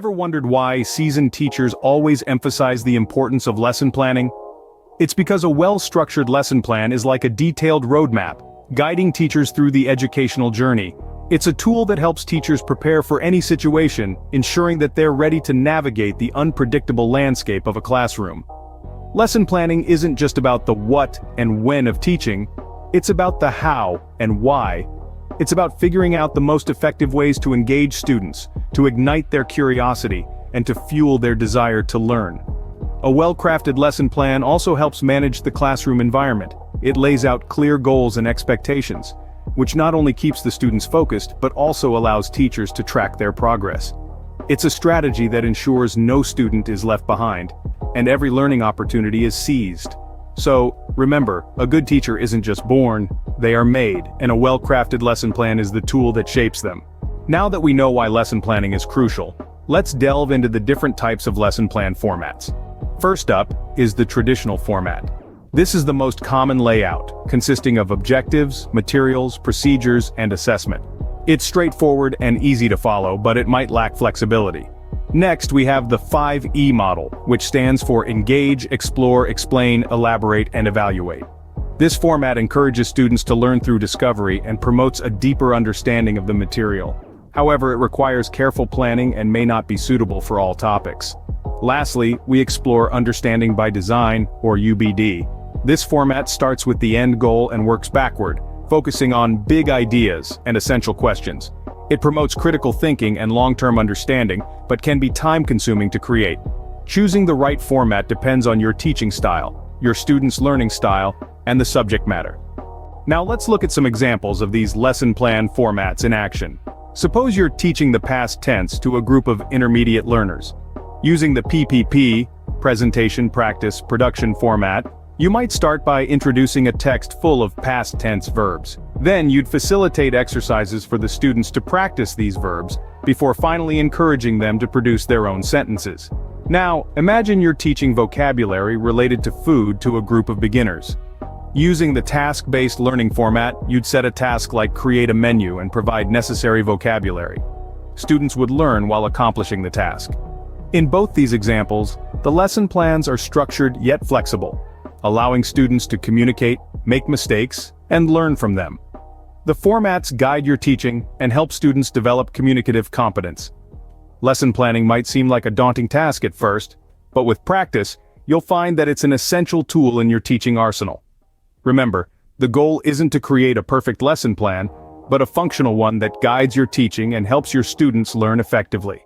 ever wondered why seasoned teachers always emphasize the importance of lesson planning? It's because a well-structured lesson plan is like a detailed roadmap, guiding teachers through the educational journey. It's a tool that helps teachers prepare for any situation, ensuring that they're ready to navigate the unpredictable landscape of a classroom. Lesson planning isn't just about the what and when of teaching, it's about the how and why. It's about figuring out the most effective ways to engage students, to ignite their curiosity, and to fuel their desire to learn. A well-crafted lesson plan also helps manage the classroom environment. It lays out clear goals and expectations, which not only keeps the students focused, but also allows teachers to track their progress. It's a strategy that ensures no student is left behind, and every learning opportunity is seized. So, remember, a good teacher isn't just born, they are made, and a well-crafted lesson plan is the tool that shapes them. Now that we know why lesson planning is crucial, let's delve into the different types of lesson plan formats. First up is the traditional format. This is the most common layout, consisting of objectives, materials, procedures, and assessment. It's straightforward and easy to follow, but it might lack flexibility. Next, we have the 5E model, which stands for Engage, Explore, Explain, Elaborate, and Evaluate. This format encourages students to learn through discovery and promotes a deeper understanding of the material. However, it requires careful planning and may not be suitable for all topics. Lastly, we explore Understanding by Design, or UBD. This format starts with the end goal and works backward, focusing on big ideas and essential questions. It promotes critical thinking and long-term understanding, but can be time-consuming to create. Choosing the right format depends on your teaching style, your students' learning style, and the subject matter. Now let's look at some examples of these lesson plan formats in action. Suppose you're teaching the past tense to a group of intermediate learners. Using the PPP, Presentation, Practice, Production format, you might start by introducing a text full of past tense verbs. Then you'd facilitate exercises for the students to practice these verbs, before finally encouraging them to produce their own sentences. Now, imagine you're teaching vocabulary related to food to a group of beginners. Using the task-based learning format, you'd set a task like create a menu and provide necessary vocabulary. Students would learn while accomplishing the task. In both these examples, the lesson plans are structured yet flexible, allowing students to communicate, make mistakes, and learn from them. The formats guide your teaching and help students develop communicative competence. Lesson planning might seem like a daunting task at first, but with practice, you'll find that it's an essential tool in your teaching arsenal. Remember, the goal isn't to create a perfect lesson plan, but a functional one that guides your teaching and helps your students learn effectively.